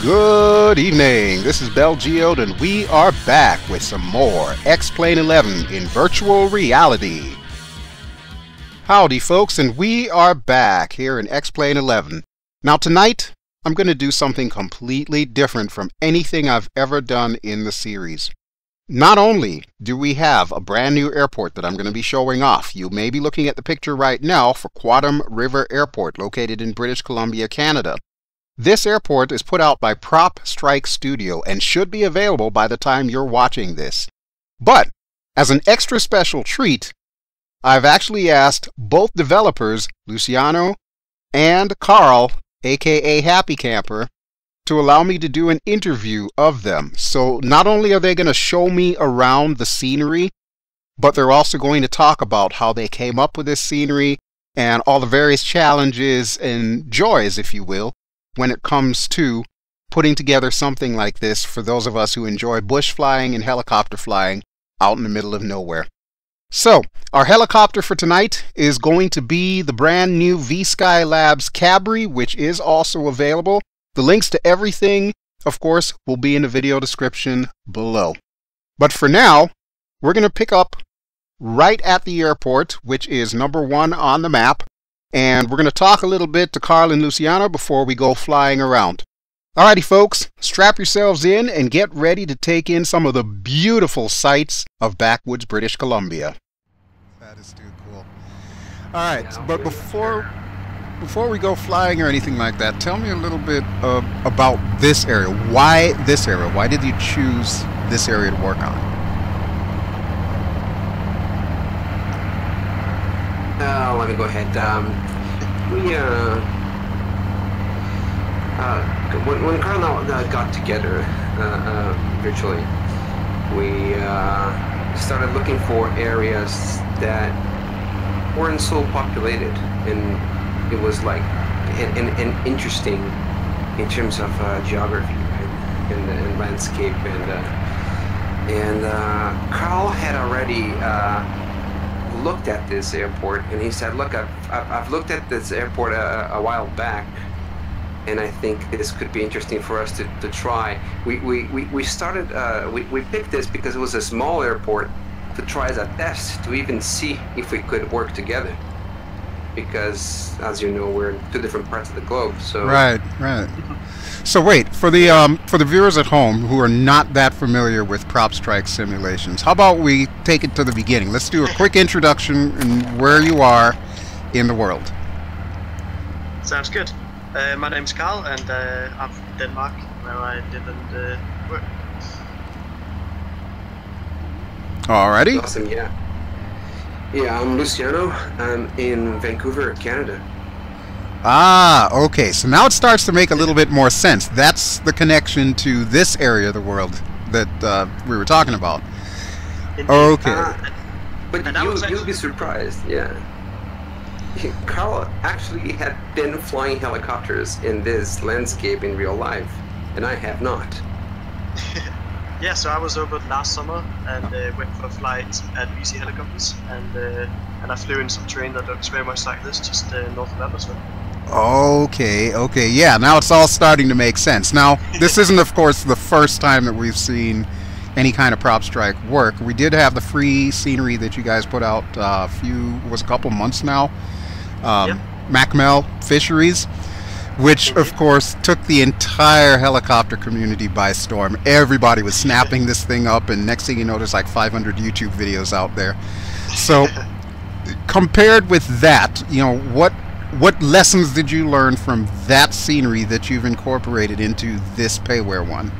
Good evening, this is BelGeode and we are back with some more X-Plane 11 in virtual reality. Howdy folks, and we are back here in X-Plane 11. Now tonight, I'm going to do something completely different from anything I've ever done in the series. Not only do we have a brand new airport that I'm going to be showing off, you may be looking at the picture right now for Quatam River Airport located in British Columbia, Canada. This airport is put out by Prop Strike Studio and should be available by the time you're watching this. But, as an extra special treat, I've actually asked both developers, Luciano and Karl, aka Happy Camper, to allow me to do an interview of them. So not only are they going to show me around the scenery, but they're also going to talk about how they came up with this scenery and all the various challenges and joys, if you will, when it comes to putting together something like this for those of us who enjoy bush flying and helicopter flying out in the middle of nowhere. So, our helicopter for tonight is going to be the brand new VSkyLabs Cabri, which is also available. The links to everything, of course, will be in the video description below. But for now, we're going to pick up right at the airport, which is number 1 on the map. And we're going to talk a little bit to Karl and Luciano before we go flying around. Alrighty folks, strap yourselves in and get ready to take in some of the beautiful sights of backwoods British Columbia. That is too cool. Alright, but before we go flying or anything like that, tell me a little bit about this area. Why this area? Why did you choose this area to work on? Let me go ahead. When Karl and I got together virtually, we started looking for areas that weren't so populated, and it was like and interesting in terms of geography, right? and landscape, and Karl had already looked at this airport, and he said, look, I've looked at this airport a while back, and I think this could be interesting for us to try. We started we picked this because it was a small airport to try as a test to even see if we could work together, because as you know, we're in 2 different parts of the globe. So right. So wait, for the viewers at home who are not that familiar with prop strike simulations, how about we take it to the beginning? Let's do a quick introduction and where you are in the world. Sounds good. My name's Karl, and I'm from Denmark, where I live and work. Alrighty. Awesome, yeah. Yeah, I'm Luciano. I'm in Vancouver, Canada. Ah, okay. So now it starts to make a little bit more sense. That's the connection to this area of the world that we were talking about. Indeed. Okay. But you'll be surprised, yeah. Karl actually had been flying helicopters in this landscape in real life, and I have not. Yeah, so I was over last summer and went for a flight at BC Helicopters, and I flew in some terrain that looks very much like this, just north of Abbotsford. Okay, yeah, now it's all starting to make sense. Now, this isn't, of course, the first time that we've seen any kind of prop strike work. We did have the free scenery that you guys put out a couple months now. Yep. Macmel Fisheries, which of course took the entire helicopter community by storm. Everybody was snapping this thing up, and next thing you know, there's like 500 YouTube videos out there. So compared with that, you know, what lessons did you learn from that scenery that you've incorporated into this payware one?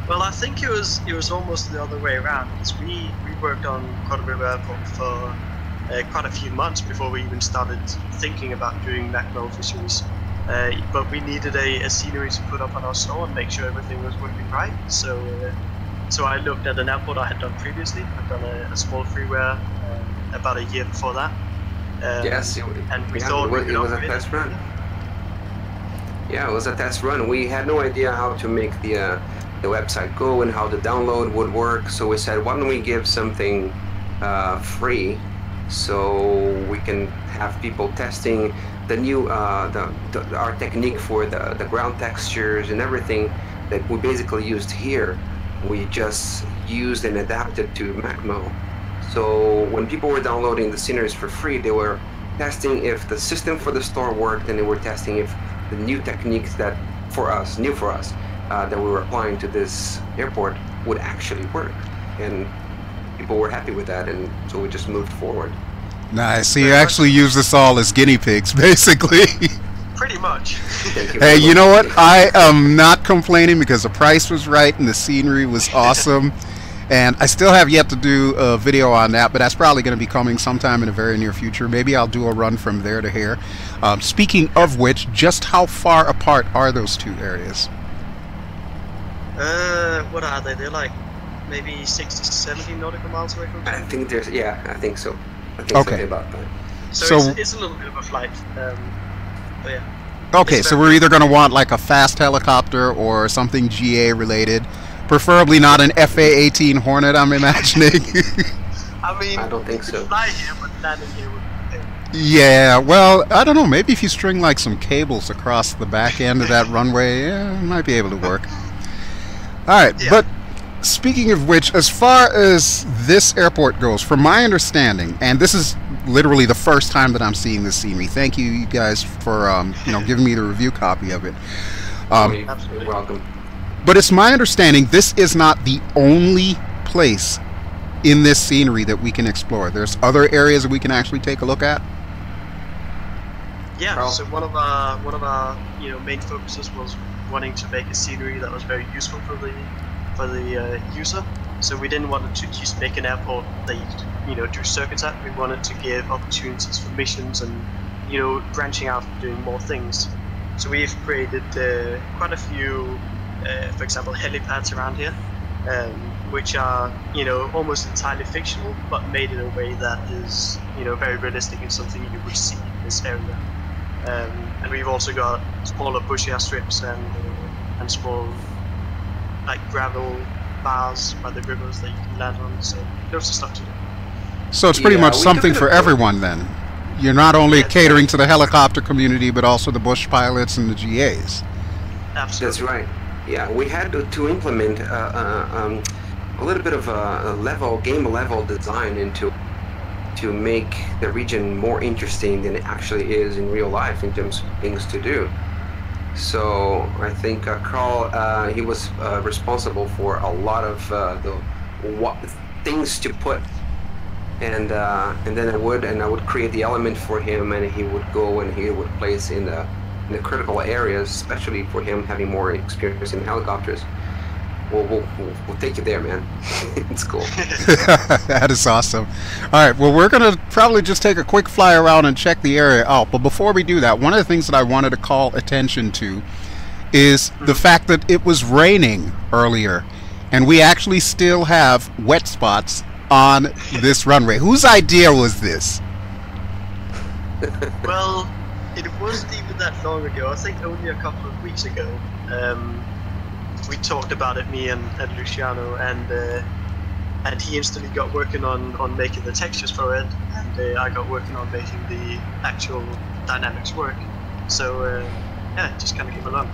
Well, I think it was almost the other way around, because we worked on Quatam River Airport for quite a few months before we even started thinking about doing Macmel Fisheries. But we needed a scenery to put up on our store and make sure everything was working right. So I looked at an airport I had done previously. I'd done a small freeware about a year before that. Yes, and we thought it was a test run. Yeah, it was a test run. We had no idea how to make the website go and how the download would work. So we said, why don't we give something free so we can have people testing the new our technique for the ground textures and everything that we basically used here, we just used and adapted to Macmo. So when people were downloading the sceneries for free, they were testing if the system for the store worked, and they were testing if the new techniques that new for us, that we were applying to this airport would actually work. And people were happy with that, and so we just moved forward. Nice. So you actually use this all as guinea pigs, basically. Pretty much. Hey, you know what? I am not complaining because the price was right and the scenery was awesome. And I still have yet to do a video on that, but that's probably going to be coming sometime in the very near future. Maybe I'll do a run from there to here. Speaking of which, just how far apart are those two areas? What are they? They're like maybe 60 to 70 nautical miles away from each other. I think there's, yeah, I think so. I think Okay. something about that. So it's a little bit of a flight. But yeah. Okay, It's so very- we're either going to want like a fast helicopter or something GA related. Preferably not an FA-18 Hornet, I'm imagining. I mean, I don't think we could so. fly here, but landing here would be pain. Yeah, well, I don't know. Maybe if you string like some cables across the back end of that runway, yeah, it might be able to work. All right, Yeah. but speaking of which, as far as this airport goes, from my understanding, and this is literally the first time that I'm seeing this scenery. Thank you guys for giving me the review copy of it. You're Absolutely. welcome. But it's my understanding this is not the only place in this scenery that we can explore. There's other areas that we can actually take a look at. Yeah. Carl? So one of our main focuses was wanting to make a scenery that was very useful for the user. So we didn't want to just make an airport that you could do circuits at. We wanted to give opportunities for missions and branching out and doing more things. So we've created quite a few, for example, helipads around here, which are almost entirely fictional, but made in a way that is very realistic and something you would see in this area. And we've also got smaller bush airstrips and small like gravel bars by the rivers that you can land on. So lots of stuff to do. So it's pretty Yeah, much we something took it for apart. everyone then. You're not only Yeah, catering to the helicopter community, but also the bush pilots and the GAs. Absolutely. That's right. Yeah, we had to implement a little bit of a game level design to make the region more interesting than it actually is in real life in terms of things to do. So I think Karl, he was responsible for a lot of things to put, and then I would create the element for him, and he would go and he would place in the critical areas, especially for him having more experience in helicopters. We'll take you there, man. It's cool. That is awesome. All right, well, we're going to probably just take a quick fly around and check the area out. But before we do that, one of the things that I wanted to call attention to is the fact that it was raining earlier, and we actually still have wet spots on this runway. Whose idea was this? Well, it wasn't even that long ago. I think only a couple of weeks ago. We talked about it, me and Luciano, and he instantly got working on making the textures for it, and I got working on making the actual dynamics work. So yeah, it just kind of came along.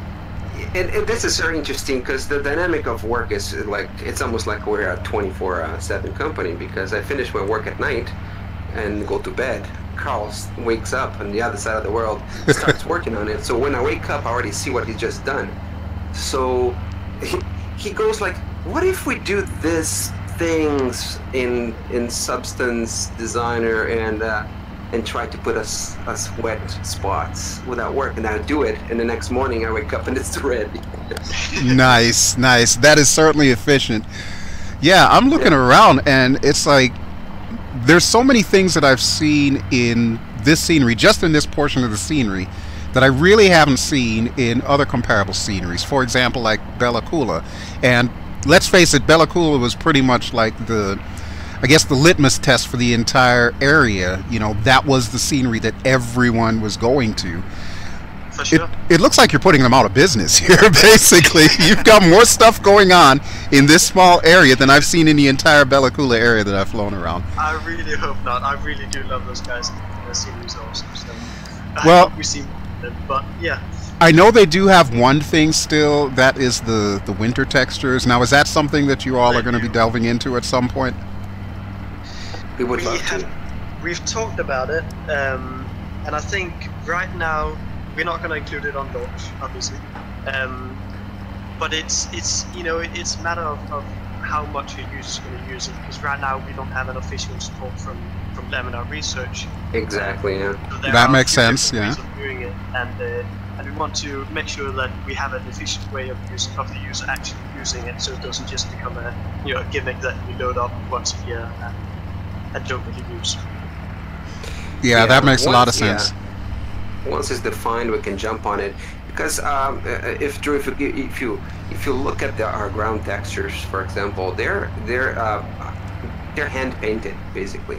And this is very interesting because the dynamic of work is like, it's almost like we're a 24/7 company, because I finish my work at night and go to bed. Karl wakes up on the other side of the world, starts working on it. So when I wake up, I already see what he's just done. So he goes like, what if we do this things in Substance Designer and try to put us wet spots without work? And I do it, and the next morning I wake up and it's red. Nice, nice. That is certainly efficient. Yeah, I'm looking around, and it's like there's so many things that I've seen in this scenery, just in this portion of the scenery, that I really haven't seen in other comparable sceneries. For example, like BelGeode. And let's face it, BelGeode was pretty much like the litmus test for the entire area. That was the scenery that everyone was going to. For sure. It looks like you're putting them out of business here, basically. You've got more stuff going on in this small area than I've seen in the entire BelGeode area that I've flown around. I really hope not. I really do love those guys. Their scenery is awesome. So. Well, hope we see more of them, but yeah. I know they do have one thing still, that is the winter textures. Now, is that something that you all are going to be delving into at some point? We would love to. We've talked about it, and I think right now we're not going to include it on launch, obviously. But it's you know, it's a matter of how much your users are going to use it, because right now we don't have an official support from Laminar Research. Exactly, yeah. So that makes sense, yeah. ways of doing it, and we want to make sure that we have an efficient way of the user actually using it, so it doesn't just become a gimmick that you load up once a year and don't really use. Yeah, that makes a lot of sense. Yeah. Once it's defined, we can jump on it. Because if you look at our ground textures, for example, they're hand painted basically,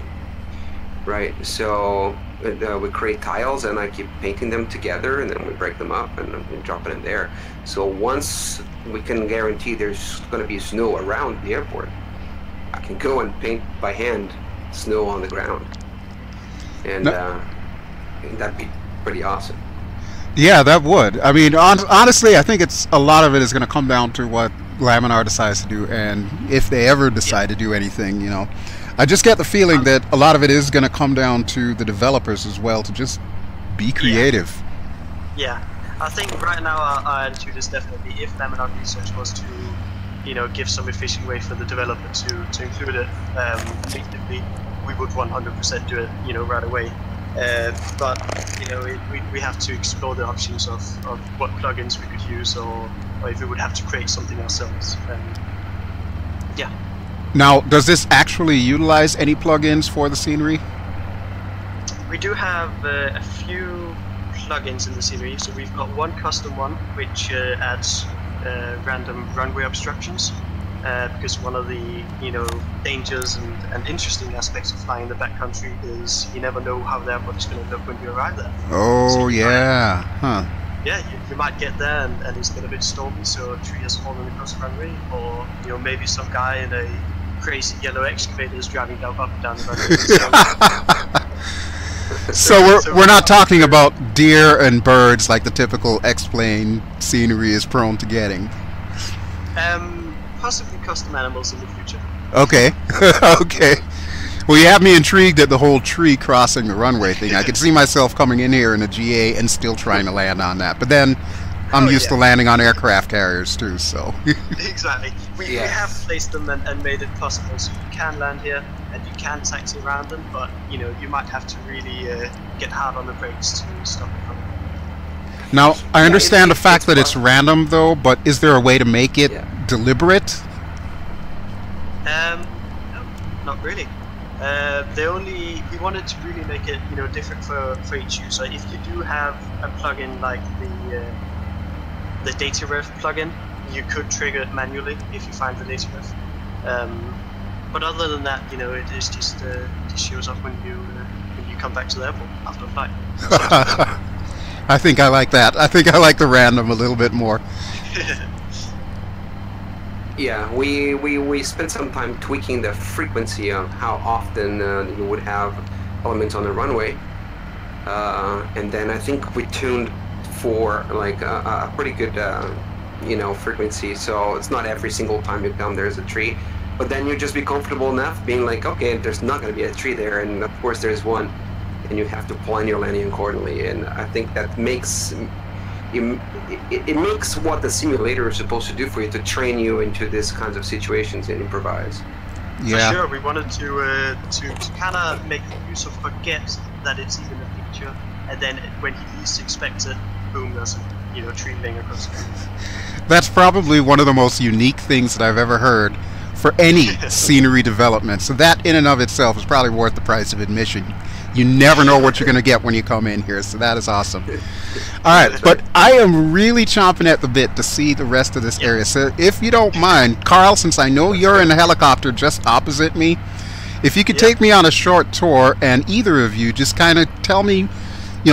right? So we create tiles and I keep painting them together, and then we break them up and we drop it in there. So once we can guarantee there's going to be snow around the airport, I can go and paint by hand snow on the ground, and that'd be pretty awesome. Yeah, that would. I mean, honestly, I think a lot of it is going to come down to what Laminar decides to do, and if they ever decide to do anything, I just get the feeling that a lot of it is going to come down to the developers as well, to just be creative. Yeah, I think right now our attitude is definitely, if Laminar Research was to, give some efficient way for the developer to include it natively, we would 100% do it, right away. But we have to explore the options of what plugins we could use, or if we would have to create something ourselves. Yeah. Now, does this actually utilize any plugins for the scenery? We do have a few plugins in the scenery. So we've got one custom one which adds random runway obstructions. Because one of the dangers and interesting aspects of flying the backcountry is you never know how the airport is going to look when you arrive there. Oh, so yeah. Yeah, you might get there and it's been a bit stormy, so a tree has fallen across the runway, or maybe some guy in a crazy yellow excavator is driving up and down the runway. So we're not talking about deer and birds like the typical X-plane scenery is prone to getting. Possibly custom animals in the future. Okay. Okay. Well, you have me intrigued at the whole tree crossing the runway thing. I could see myself coming in here in a GA and still trying to land on that. But then I'm used to landing on aircraft carriers too, so. Exactly. We have placed them and made it possible, so you can land here and you can taxi around them, but you might have to really get hard on the brakes to stop it from. Now, I understand the fact that it's random, though, but is there a way to make it deliberate? No, not really. We wanted to really make it, different for each user. If you do have a plugin like the data ref plugin, you could trigger it manually if you find the data ref. But other than that, it is just shows up when you come back to the airport after a flight. I think I like that. I think I like the random a little bit more. Yeah, we spent some time tweaking the frequency of how often you would have elements on the runway, and then I think we tuned for like a pretty good frequency. So it's not every single time you come there's a tree, but then you just be comfortable enough being like, okay, there's not going to be a tree there, and of course there's one. And you have to plan your landing accordingly, and I think that makes it makes what the simulator is supposed to do for you, to train you into these kinds of situations and improvise. Yeah, for sure. We wanted to kind of make the user forget that it's even a feature, and then when he least expects it, boom, there's a tree laying across the field. That's probably one of the most unique things that I've ever heard for any scenery development. So that in and of itself is probably worth the price of admission. You never know what you're going to get when you come in here, so that is awesome. All right, but I am really chomping at the bit to see the rest of this area. So if you don't mind, Karl, since I know you're in a helicopter just opposite me, if you could take me on a short tour, and either of you just kind of tell me,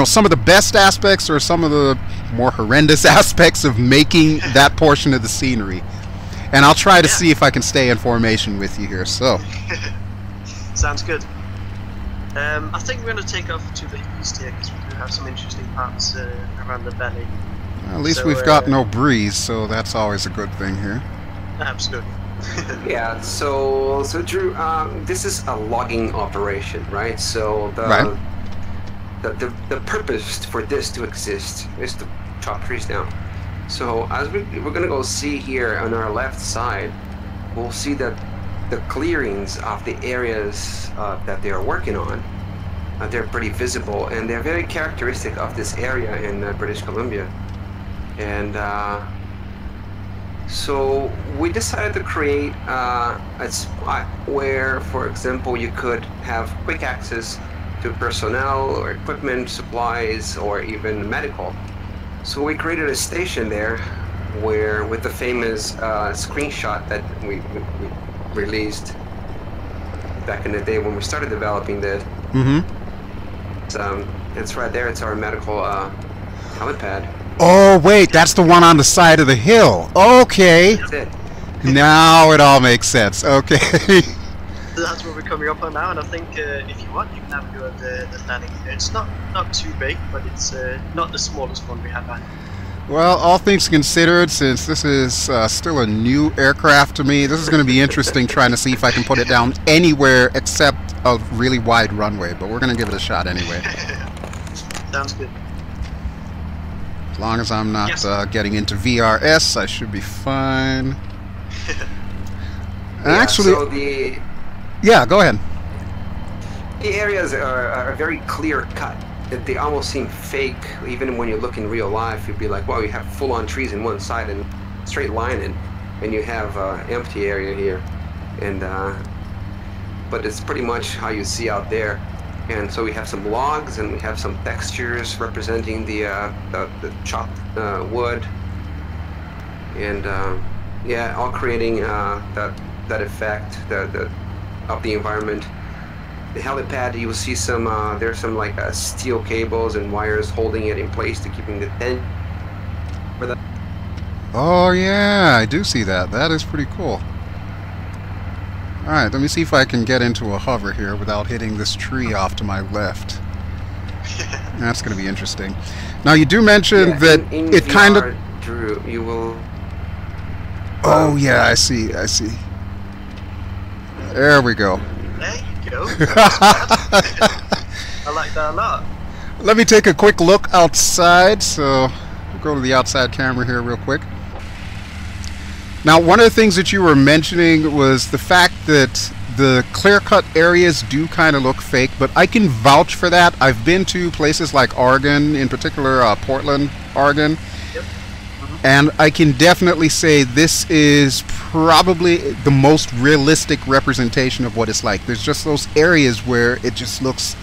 some of the best aspects or some of the more horrendous aspects of making that portion of the scenery. And I'll try to see if I can stay in formation with you here. So. Sounds good. I think we're going to take off to the east here, because we do have some interesting parts around the belly. At least we've got no breeze, so that's always a good thing here. Absolutely. Yeah, so Drew, this is a logging operation, right? So the purpose for this to exist is to chop trees down. So as we're gonna go see here on our left side, we'll see that the clearings of the areas that they are working on, they're pretty visible, and they're very characteristic of this area in British Columbia. And so we decided to create a spot where, for example, you could have quick access to personnel or equipment, supplies, or even medical. So we created a station there where, with the famous screenshot that we released back in the day when we started developing this. It's right there. It's our medical helipad. Oh, wait, that's the one on the side of the hill. Okay. That's it. Now it all makes sense. Okay. That's what we're coming up on now, and I think if you want, you can have a go at the landing here. It's not too big, but it's not the smallest one we have had. Well, all things considered, since this is still a new aircraft to me, this is going to be interesting trying to see if I can put it down anywhere except a really wide runway, but we're going to give it a shot anyway. Sounds good. As long as I'm not getting into VRS, I should be fine. Actually, so yeah, go ahead. the areas are very clear cut. They almost seem fake. Even when you look in real life, you'd be like, wow, you have full-on trees in one side and straight line, and you have empty area here. And but it's pretty much how you see out there. And so we have some logs, and we have some textures representing the chopped wood, and yeah, all creating that effect of the environment. The helipad, you will see some there's some like steel cables and wires holding it in place to keeping the tent. Oh yeah, I do see that. That is pretty cool. Alright, let me see if I can get into a hover here without hitting this tree off to my left. That's going to be interesting. Now, you do mention that in it VR, kind of... Drew, you will... Oh, yeah, I see, I see. There we go. There you go. I like that a lot. Let me take a quick look outside. So, we'll go to the outside camera here real quick. Now, one of the things that you were mentioning was the fact that the clear-cut areas do kind of look fake, but I can vouch for that. I've been to places like Oregon, in particular Portland, Oregon, and I can definitely say this is probably the most realistic representation of what it's like. There's just those areas where it just looks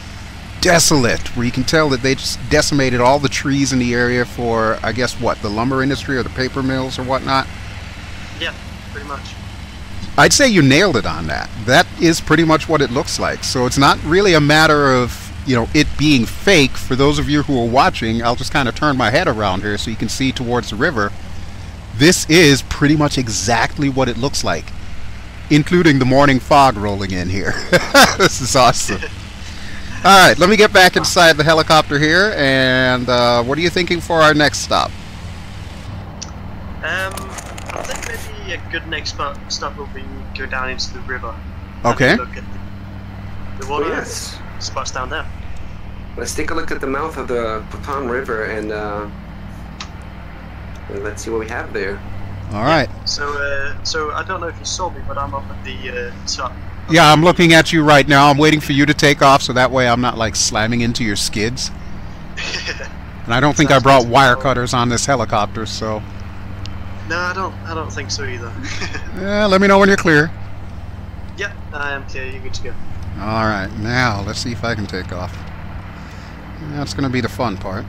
desolate, where you can tell that they just decimated all the trees in the area for, I guess, what, the lumber industry or the paper mills or whatnot. Yeah, pretty much. I'd say you nailed it on that. That is pretty much what it looks like. So it's not really a matter of, you know, it being fake. For those of you who are watching, I'll just kind of turn my head around here so you can see towards the river. This is pretty much exactly what it looks like, including the morning fog rolling in here. This is awesome. All right, let me get back inside the helicopter here, and what are you thinking for our next stop? I think maybe a good next stop will be go down into the river. Okay. Look at the water spots down there. Let's take a look at the mouth of the Quatam River, and let's see what we have there. All right. So I don't know if you saw me, but I'm up at the top. Yeah, I'm looking at you right now. I'm waiting for you to take off, so that way I'm not like slamming into your skids. And I don't think I brought wire cutters on this helicopter, so. No, I don't think so either. Yeah, let me know when you're clear. Yeah, I am clear. You're good to go. All right, now let's see if I can take off. That's going to be the fun part.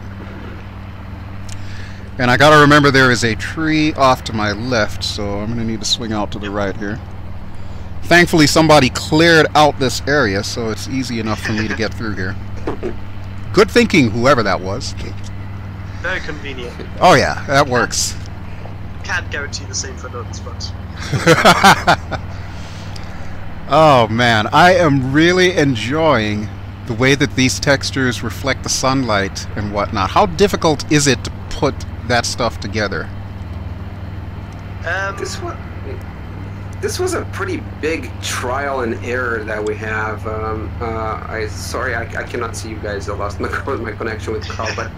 And I got to remember there is a tree off to my left, so I'm going to need to swing out to the right here. Thankfully, somebody cleared out this area, so it's easy enough for me to get through here. Good thinking, whoever that was. Very convenient. Oh yeah, that works. Can't guarantee the same for other spots. Oh man, I am really enjoying the way that these textures reflect the sunlight and whatnot. How difficult is it to put that stuff together? This was a pretty big trial and error that we have. Sorry, I cannot see you guys. I lost my connection with Carl. But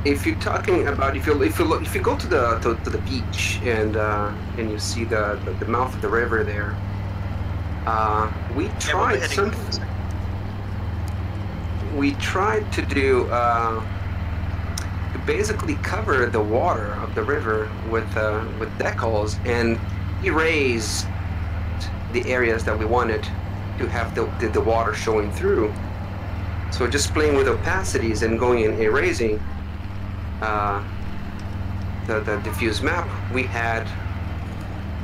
if you're talking about if you go to the beach and you see the mouth of the river there, we tried something. We tried to do to basically cover the water of the river with decals and erase the areas that we wanted to have the water showing through. So just playing with opacities and going and erasing the diffuse map, we had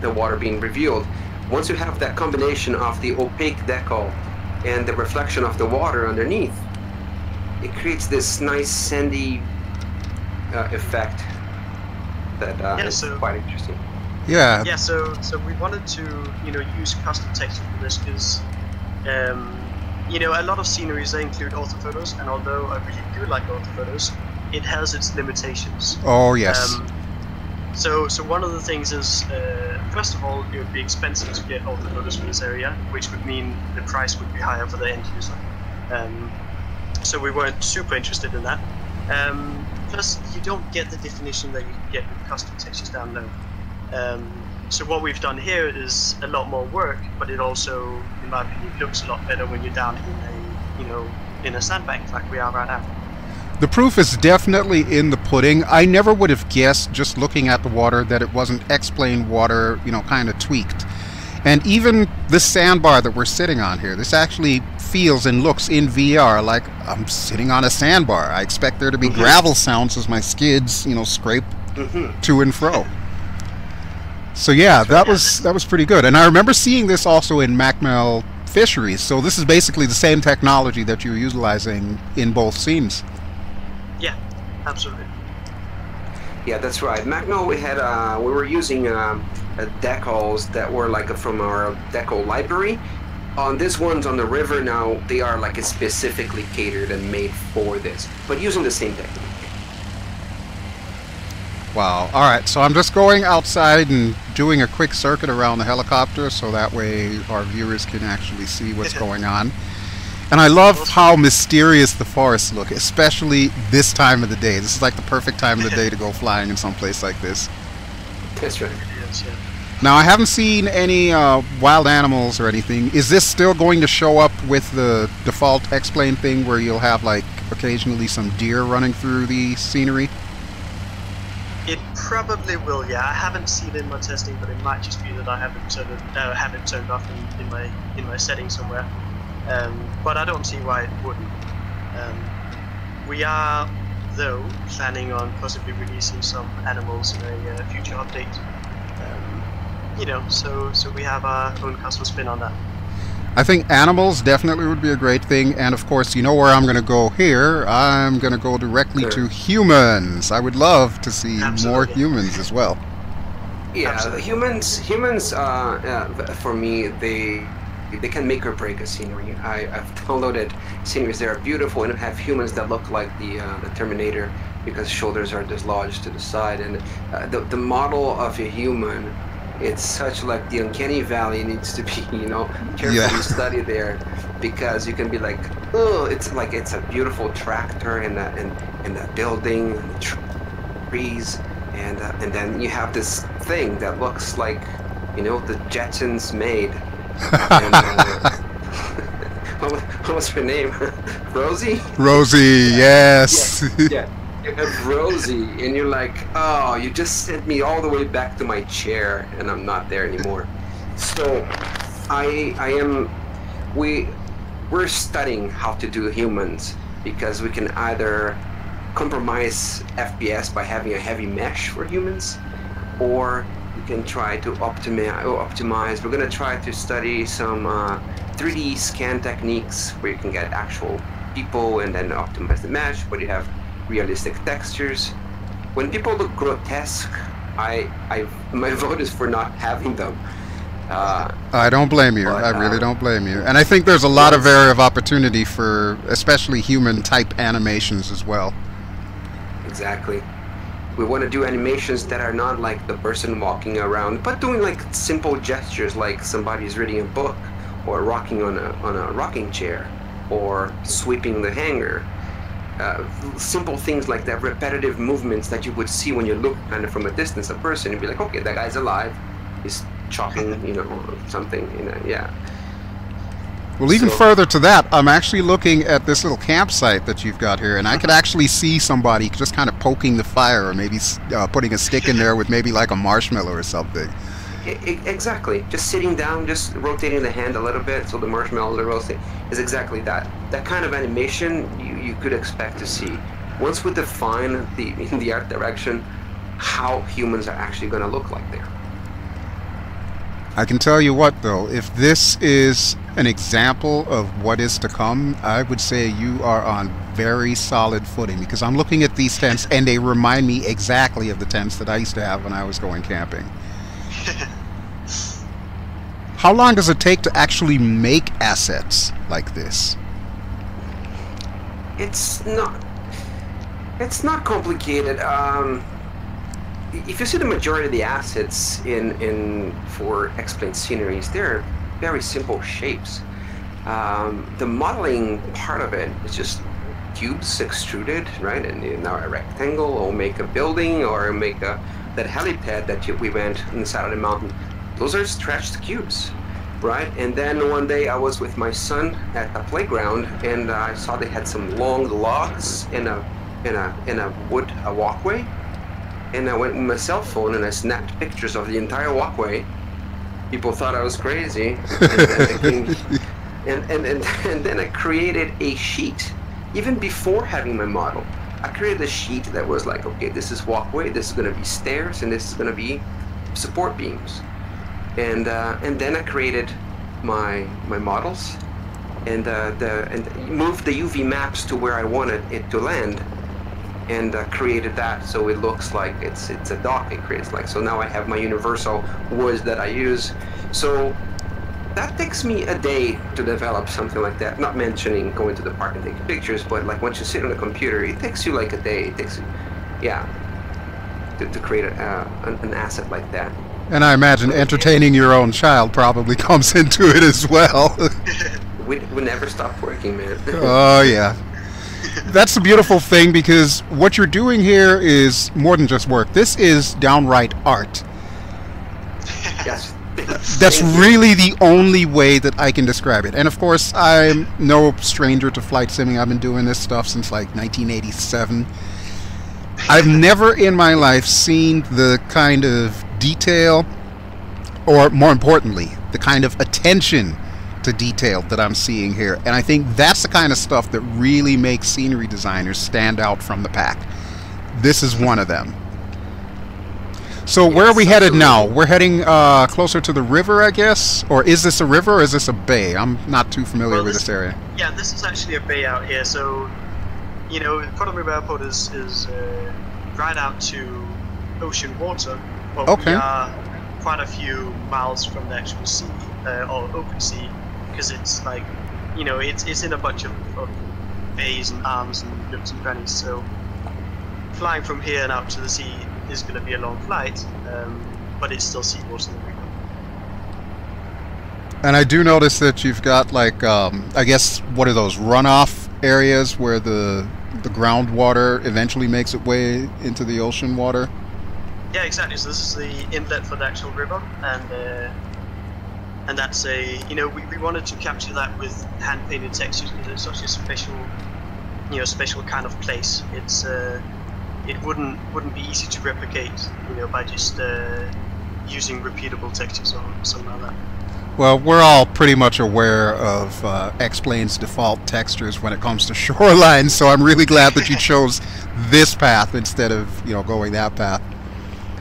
the water being revealed. Once you have that combination of the opaque decal and the reflection of the water underneath, it creates this nice sandy effect that is quite interesting. Yeah. Yeah. So we wanted to use custom texture for this because a lot of sceneries, they include orthophotos, and although I really do like orthophotos, it has its limitations. Oh yes. So one of the things is, first of all, it would be expensive to get orthophotos for this area, which would mean the price would be higher for the end user. So we weren't super interested in that. Plus, you don't get the definition that you can get with custom textures down low. So what we've done here is a lot more work, but it also, in my opinion, looks a lot better when you're down in a sandbank like we are right now. The proof is definitely in the pudding. I never would have guessed, just looking at the water, that it wasn't X-plane water, kind of tweaked. And even this sandbar that we're sitting on here, this actually feels and looks in VR like I'm sitting on a sandbar. I expect there to be gravel sounds as my skids, scrape to and fro. So yeah, that was pretty good. And I remember seeing this also in Macmel Fisheries. So this is basically the same technology that you're utilizing in both scenes. Yeah, absolutely. Yeah, that's right. Macmel, we were using decals that were like from our decal library. On these ones on the river now, they are like specifically catered and made for this, but using the same technique. Wow. All right, so I'm just going outside and doing a quick circuit around the helicopter so that way our viewers can actually see what's going on. And I love how mysterious the forests look, especially this time of the day. This is like the perfect time of the day to go flying in some place like this. That's right. Now, I haven't seen any wild animals or anything. Is this still going to show up with the default X-plane thing where you'll have, like, occasionally some deer running through the scenery? It probably will, yeah. I haven't seen it in my testing, but it might just be that I haven't turned off in my settings somewhere. But I don't see why it wouldn't. We are, though, planning on possibly releasing some animals in a future update. So we have our own custom spin on that. I think animals definitely would be a great thing, and of course, you know where I'm going to go here. I'm going to go directly to humans. I would love to see more humans as well. Yeah, the humans. For me, they can make or break a scenery. I've downloaded sceneries that are beautiful and have humans that look like the Terminator because shoulders are dislodged to the side, and the model of a human. It's such like the uncanny valley needs to be, carefully studied there, because you can be like, oh, it's like it's a beautiful tractor and the building and the trees, and then you have this thing that looks like, the Jetsons made. And, what was her name? Rosie? Rosie, yes. Yeah. You have Rosie, and you're like, oh, you just sent me all the way back to my chair, and I'm not there anymore. So, we're studying how to do humans, because we can either compromise FPS by having a heavy mesh for humans, or we can try to optimize. We're going to try to study some 3D scan techniques where you can get actual people and then optimize the mesh, but you have realistic textures. When people look grotesque, my vote is for not having them. I don't blame you. But, I really don't blame you. And I think there's a lot of area of opportunity for especially human type animations as well. Exactly. We want to do animations that are not like the person walking around, but doing like simple gestures, like somebody's reading a book, or rocking on a rocking chair, or sweeping the hanger. Simple things like that, repetitive movements that you would see when you look kind of from a distance, a person, and be like, okay, that guy's alive. He's chopping, you know, something, you know, yeah. Well, even further to that, I'm actually looking at this little campsite that you've got here, and I could actually see somebody just kind of poking the fire, or maybe putting a stick in there with maybe like a marshmallow or something. Exactly. Just sitting down, just rotating the hand a little bit so the marshmallows are roasting is exactly that. That kind of animation you could expect to see. Once we define in the art direction how humans are actually going to look like there. I can tell you what, though, if this is an example of what is to come, I would say you are on very solid footing, because I'm looking at these tents and they remind me exactly of the tents that I used to have when I was going camping. How long does it take to actually make assets like this? It's not complicated. If you see the majority of the assets for X-Plane sceneries, they're very simple shapes. The modeling part of it is just cubes extruded, right? And now a rectangle, or make a building, or make that helipad that we went on the side of the mountain. Those are stretched cubes, right? And then one day I was with my son at a playground, and I saw they had some long logs in a wood walkway. And I went with my cell phone and I snapped pictures of the entire walkway. People thought I was crazy. And then I created a sheet. Even before having my model, I created a sheet that was like, okay, this is walkway, this is going to be stairs, and this is going to be support beams. And then I created my models, and moved the UV maps to where I wanted it to land. And created that so it looks like it's a dock. It creates like, so now I have my universal woods that I use. So that takes me a day to develop something like that. Not mentioning going to the park and taking pictures, but like once you sit on the computer, it takes you like a day. It takes, yeah, to create an asset like that. And I imagine entertaining your own child probably comes into it as well. we never stop working, man. Oh yeah. That's the beautiful thing, because what you're doing here is more than just work. This is downright art. Yes. That's really the only way that I can describe it. And of course, I'm no stranger to flight simming. I've been doing this stuff since like 1987. I've never in my life seen the kind of detail, or more importantly, the kind of attention to detail that I'm seeing here. And I think that's the kind of stuff that really makes scenery designers stand out from the pack. This is one of them. So where are we headed now? We're heading closer to the river, I guess? Or is this a river, or is this a bay? I'm not too familiar with this area. Yeah, this is actually a bay out here. So, you know, Quatam Airport is right out to ocean water. But okay. We are quite a few miles from the actual sea, or open sea. Because it's like, you know, it's in a bunch of bays and arms and nooks and crannies. So flying from here and out to the sea is going to be a long flight, but it's still seawater. And I do notice that you've got like, I guess, what are those runoff areas where the groundwater eventually makes its way into the ocean water? Yeah, exactly. So this is the inlet for the actual river, and that's we wanted to capture that with hand-painted textures, because it's such a special, special kind of place. It's it wouldn't be easy to replicate, by just using repeatable textures or something like that. Well, we're all pretty much aware of X-Plane's default textures when it comes to shoreline, so I'm really glad that you chose this path instead of going that path.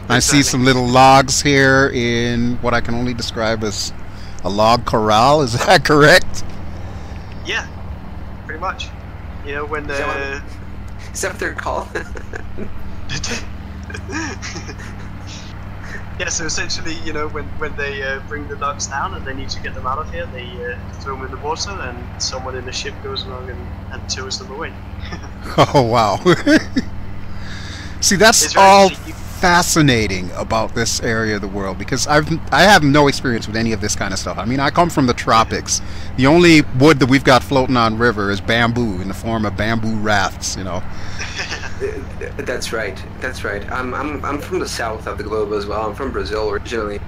I see some little logs here in what I can only describe as a log corral. Is that correct? Yeah, pretty much. When the... Is that what they're called? Yeah, so essentially, you know, when they bring the ducks down and they need to get them out of here, they throw them in the water, and someone in the ship goes along and tows them away. Oh, wow. See, that's all fascinating about this area of the world, because I have no experience with any of this kind of stuff. I mean, I come from the tropics. The only wood that we've got floating on river is bamboo in the form of bamboo rafts, you know. That's right. That's right. I'm from the south of the globe as well. I'm from Brazil originally,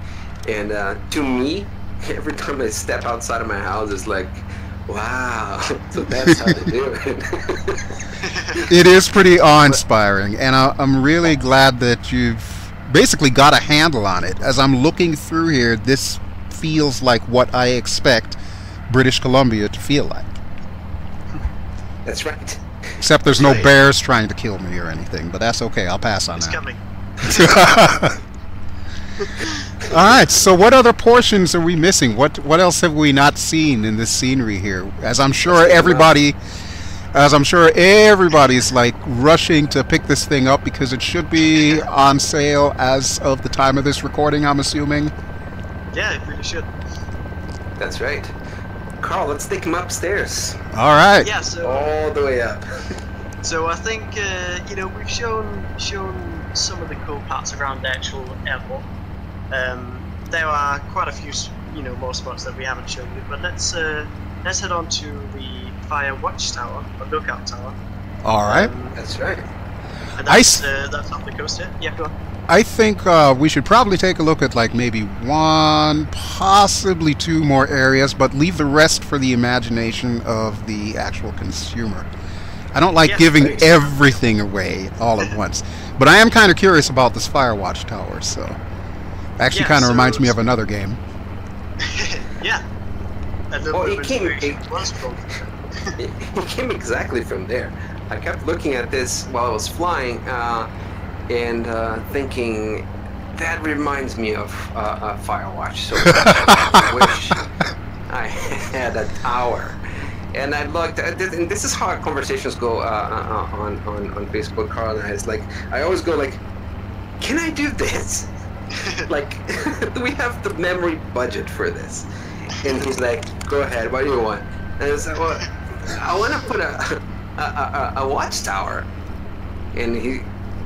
and to me, every time I step outside of my house, it's like, wow. So that's how they do it. It is pretty awe-inspiring, and I'm really glad that you've basically got a handle on it. As I'm looking through here, this feels like what I expect British Columbia to feel like. That's right. Except there's no bears trying to kill me or anything, but that's okay. I'll pass on that. It's coming. Alright, so what other portions are we missing? What else have we not seen in this scenery here? As I'm sure everybody's like rushing to pick this thing up, because it should be on sale as of the time of this recording, I'm assuming. Yeah, it really should. That's right. Carl, let's take him upstairs. Alright. Yeah, so All the way up. So I think you know, we've shown some of the cool parts around the actual airport. There are quite a few, you know, more spots that we haven't shown you. But let's head on to the fire watchtower or lookout tower. All right. That's right. And that's off the coast here. Yeah, go on. I think we should probably take a look at like maybe one, possibly two more areas, but leave the rest for the imagination of the actual consumer. I don't like giving everything away all at once, but I am kind of curious about this fire watchtower, so actually kind of reminds me of another game. Yeah. It came exactly from there. I kept looking at this while I was flying, and thinking, that reminds me of Firewatch. So I wish I had a tower. And I looked, and this is how conversations go on Facebook, Carl and I. It's like, I always go like, can I do this? Like, do we have the memory budget for this? And he's like, go ahead, what do you want? And I was like, well, I want to put a watchtower. And he,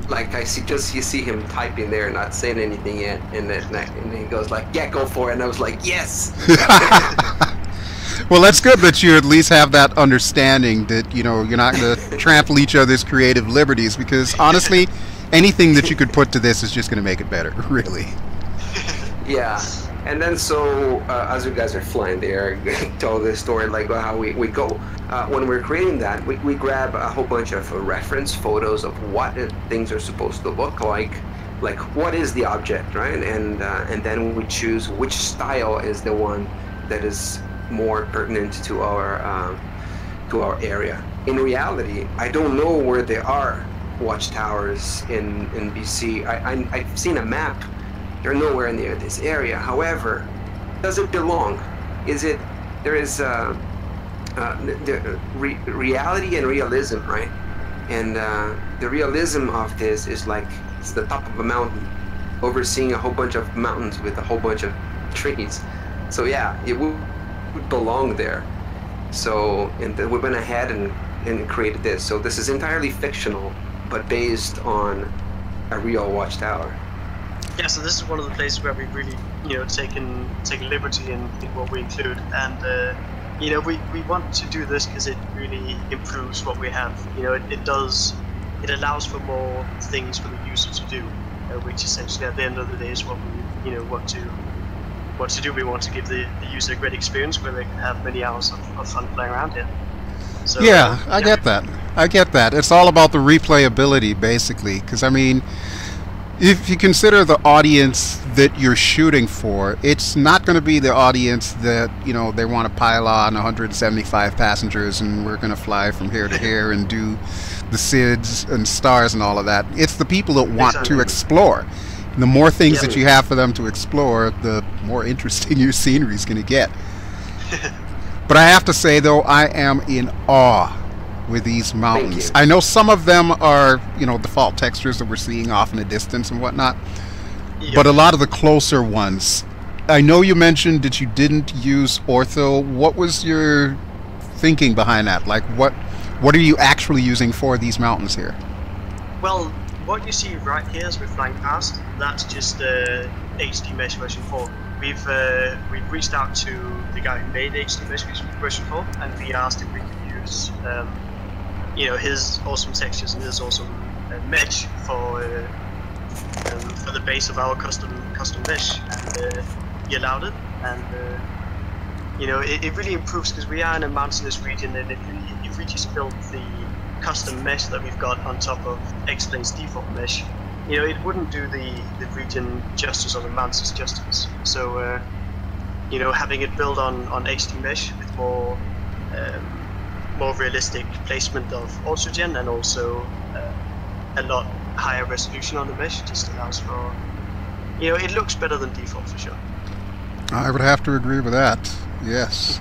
like, you see him typing there, not saying anything yet. And he goes like, yeah, go for it. And I was like, yes. Well, that's good that you at least have that understanding that, you know, you're not going to trample each other's creative liberties, because honestly, anything that you could put to this is just going to make it better, really. Yeah. And then so, as you guys are flying there, tell the story like how we go. When we're creating that, we grab a whole bunch of reference photos of what things are supposed to look like what is the object, right? And then we choose which style is the one that is more pertinent to our area. In reality, I don't know where there are watchtowers in BC. I've seen a map. They're nowhere near this area. However, does it belong? Is it? There is the reality and realism, right? And the realism of this is like it's the top of a mountain, overseeing a whole bunch of mountains with a whole bunch of trees. So yeah, it would belong there. So and then we went ahead and created this. So this is entirely fictional, but based on a real watchtower. Yeah, so this is one of the places where we've really, you know, taken liberty in what we include, and you know, we want to do this because it really improves what we have. You know, it allows for more things for the user to do, which essentially at the end of the day is what we, you know, what to do. We want to give the user a great experience where they can have many hours of fun playing around here. So, yeah, I get that. It's all about the replayability, basically, because I mean, if you consider the audience that you're shooting for, it's not going to be the audience that, you know, they want to pile on 175 passengers and we're going to fly from here to here and do the SIDS and stars and all of that. It's the people that want to explore. And the more things that you have for them to explore, the more interesting your scenery is going to get. But I have to say, though, I am in awe with these mountains. I know some of them are, you know, default textures that we're seeing off in the distance and whatnot, but a lot of the closer ones. I know you mentioned that you didn't use ortho. What was your thinking behind that? Like, what are you actually using for these mountains here? Well, what you see right here as we're flying past, that's just HD Mesh version 4. We've reached out to the guy who made HD Mesh version 4, and we asked if we could use his awesome textures and his awesome mesh for the base of our custom mesh, and he allowed it. And it really improves, because we are in a mountainous region, and if we just build the custom mesh that we've got on top of X-Plane's default mesh, it wouldn't do the region justice or the mountains justice. So having it built on HD mesh with more realistic placement of oxygen, and also a lot higher resolution on the mesh, just allows for, it looks better than default for sure. I would have to agree with that. Yes.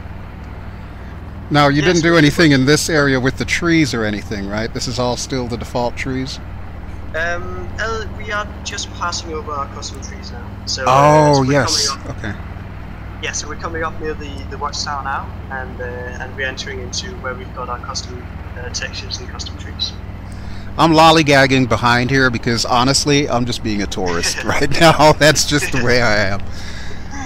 Now, you didn't do anything in this area with the trees or anything, right? This is all still the default trees? We are just passing over our custom trees now. So, so yes. Okay. Yeah, so we're coming up near the watchtower now, and we're entering into where we've got our custom textures and custom trees. I'm lollygagging behind here because, honestly, I'm just being a tourist right now. That's just the way I am.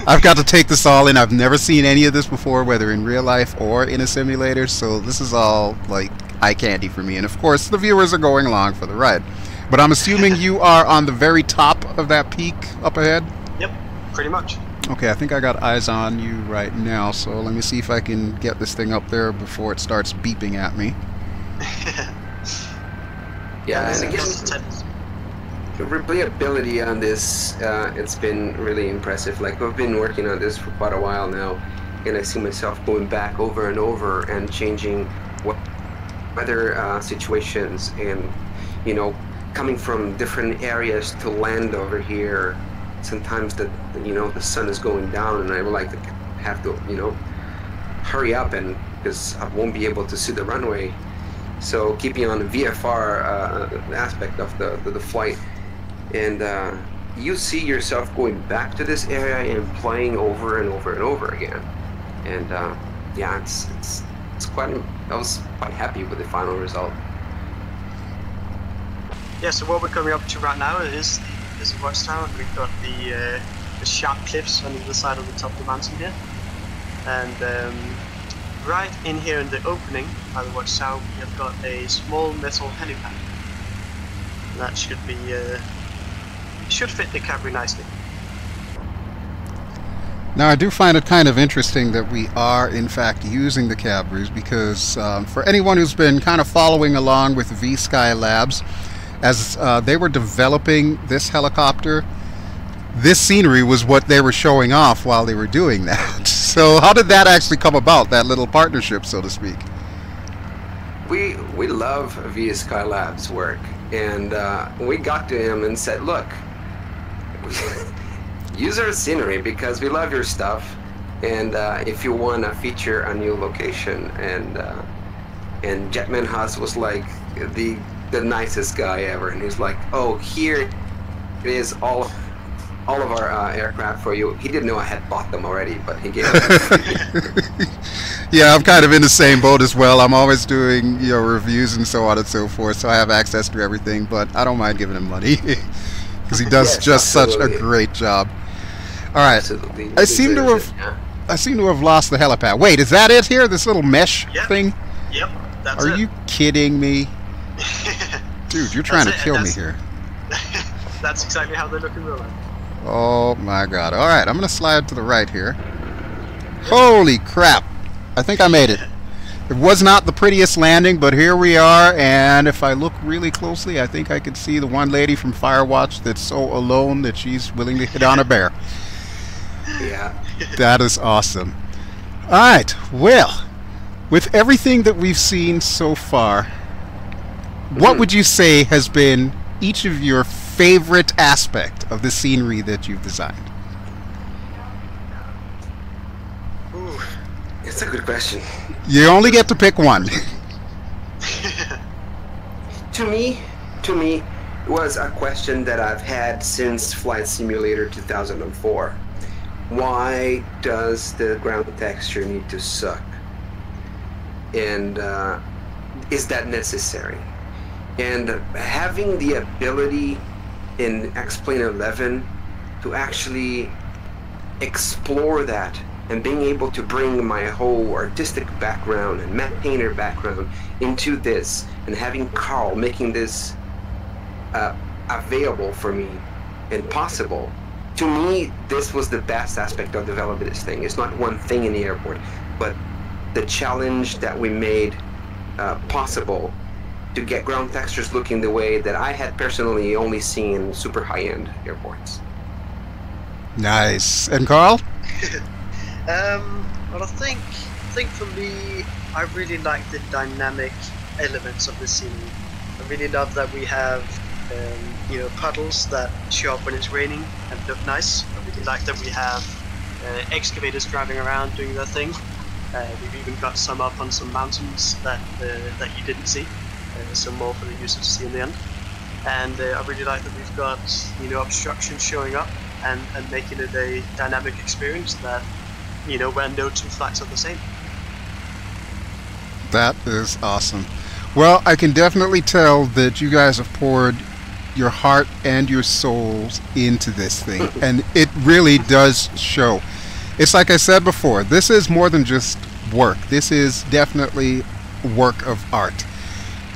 I've got to take this all in. I've never seen any of this before, whether in real life or in a simulator, so this is all, like, eye candy for me. And, of course, the viewers are going along for the ride. But I'm assuming you are on the very top of that peak up ahead? Yep, pretty much. Okay, I think I got eyes on you right now, so let me see if I can get this thing up there before it starts beeping at me. Yeah, and again, the replayability on this, it's been really impressive. Like, we've been working on this for quite a while now, and I see myself going back over and over and changing weather situations, and coming from different areas to land over here. Sometimes the sun is going down, and I would like to have to hurry up, and because I won't be able to see the runway. So keeping on the VFR aspect of the flight, and you see yourself going back to this area and playing over and over and over again. And yeah, it's quite. I was quite happy with the final result. Yeah. So what we're coming up to right now is the watchtower. We've got the sharp cliffs on either side of the top of the mountain here, and right in here in the opening by the watchtower, we have got a small metal helipad. That should be should fit the Cabri nicely. Now, I do find it kind of interesting that we are in fact using the Cabris, because for anyone who's been kind of following along with VSkyLabs, as they were developing this helicopter, this scenery was what they were showing off while they were doing that. So how did that actually come about, that little partnership, so to speak? We love VSkyLabs work, and we got to him and said, look, use our scenery because we love your stuff, and if you want to feature a new location, and Jetman Haas was like the nicest guy ever, and he's like, oh, here it is, all of our aircraft for you. He didn't know I had bought them already, but he gave it. Yeah, I'm kind of in the same boat as well. I'm always doing reviews and so on and so forth, so I have access to everything, but I don't mind giving him money because he does such a great job. All right, Absolutely. I seem to have lost the helipad. Wait, is that it here? This little mesh thing? Yep, that's it. Are you kidding me? Dude, you're trying to kill me here. That's exactly how they look in real life. Oh my god. Alright, I'm going to slide to the right here. Holy crap. I think I made it. It was not the prettiest landing, but here we are, and if I look really closely, I think I can see the one lady from Firewatch that's so alone that she's willing to hit on a bear. Yeah. That is awesome. Alright, well, with everything that we've seen so far, what would you say has been each of your favorite aspect of the scenery that you've designed? Ooh, it's a good question. You only get to pick one. To me, was a question that I've had since Flight Simulator 2004. Why does the ground texture need to suck? And is that necessary? And having the ability in X-Plane 11 to actually explore that, and being able to bring my whole artistic background and map painter background into this, and having Karl making this available for me and possible, to me, this was the best aspect of developing this thing. It's not one thing in the airport, but the challenge that we made possible to get ground textures looking the way that I had personally only seen super high-end airports. Nice. And Karl? Well, I think for me, I really like the dynamic elements of the scene. I really love that we have, puddles that show up when it's raining and look nice. I really like that we have excavators driving around doing their thing. We've even got some up on some mountains that you didn't see. Some more for the user to see in the end. And I really like that we've got obstructions showing up and making it a dynamic experience that where no two flights are the same. That is awesome. Well, I can definitely tell that you guys have poured your heart and your souls into this thing, and it really does show. It's like I said before, this is more than just work. This is definitely work of art.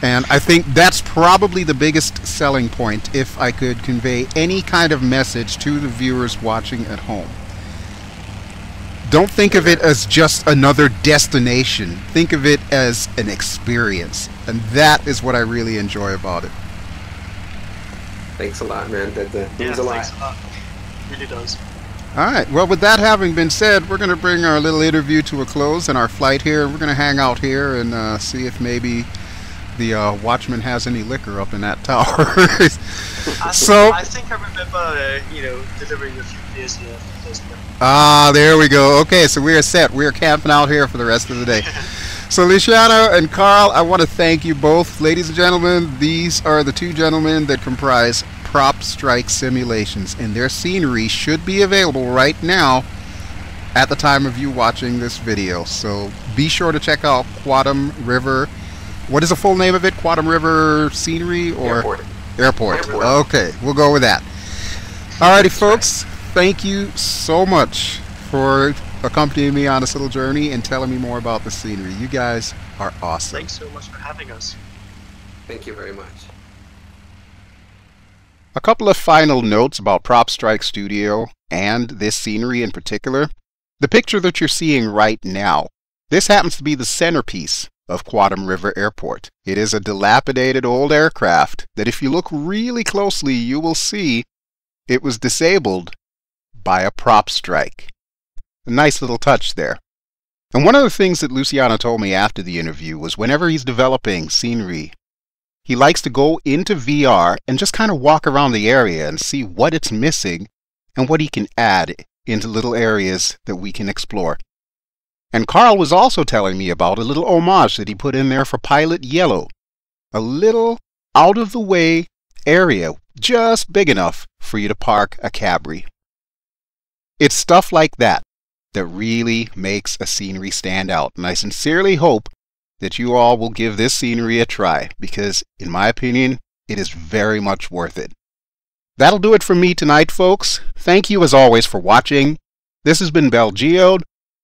And I think that's probably the biggest selling point, if I could convey any kind of message to the viewers watching at home. Don't think of it as just another destination. Think of it as an experience. And that is what I really enjoy about it. Thanks a lot, man. That means a lot. Thanks a lot. It really does. Alright, well, with that having been said, we're going to bring our little interview to a close and our flight here. We're going to hang out here and see if maybe the watchman has any liquor up in that tower. I think I remember, delivering a few beers here. There we go. Okay, so we are set. We are camping out here for the rest of the day. So Luciano and Karl, I want to thank you both. Ladies and gentlemen, these are the two gentlemen that comprise Prop Strike Simulations, and their scenery should be available right now at the time of you watching this video. So be sure to check out Quatam River. What is the full name of it? Quatam River Scenery or Airport. Okay, we'll go with that. Alrighty, folks. Thank you so much for accompanying me on this little journey and telling me more about the scenery. You guys are awesome. Thanks so much for having us. Thank you very much. A couple of final notes about Prop Strike Studio and this scenery in particular. The picture that you're seeing right now, this happens to be the centerpiece of Quatam River Airport. It is a dilapidated old aircraft that if you look really closely, you will see it was disabled by a prop strike. A nice little touch there. And one of the things that Luciano told me after the interview was whenever he's developing scenery, he likes to go into VR and just kind of walk around the area and see what it's missing and what he can add into little areas that we can explore. And Karl was also telling me about a little homage that he put in there for Pilot Yellow. A little out-of-the-way area, just big enough for you to park a Cabri. It's stuff like that that really makes a scenery stand out. And I sincerely hope that you all will give this scenery a try, because in my opinion, it is very much worth it. That'll do it for me tonight, folks. Thank you as always for watching. This has been BelGeode.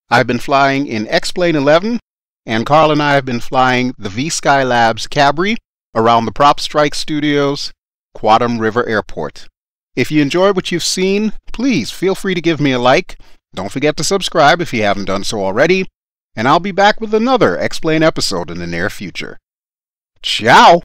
I've been flying in X-Plane 11, and Karl and I have been flying the VSkyLabs Cabri around the Prop Strike Studios, Quatam River Airport. If you enjoyed what you've seen, please feel free to give me a like. Don't forget to subscribe if you haven't done so already, and I'll be back with another X-Plane episode in the near future. Ciao!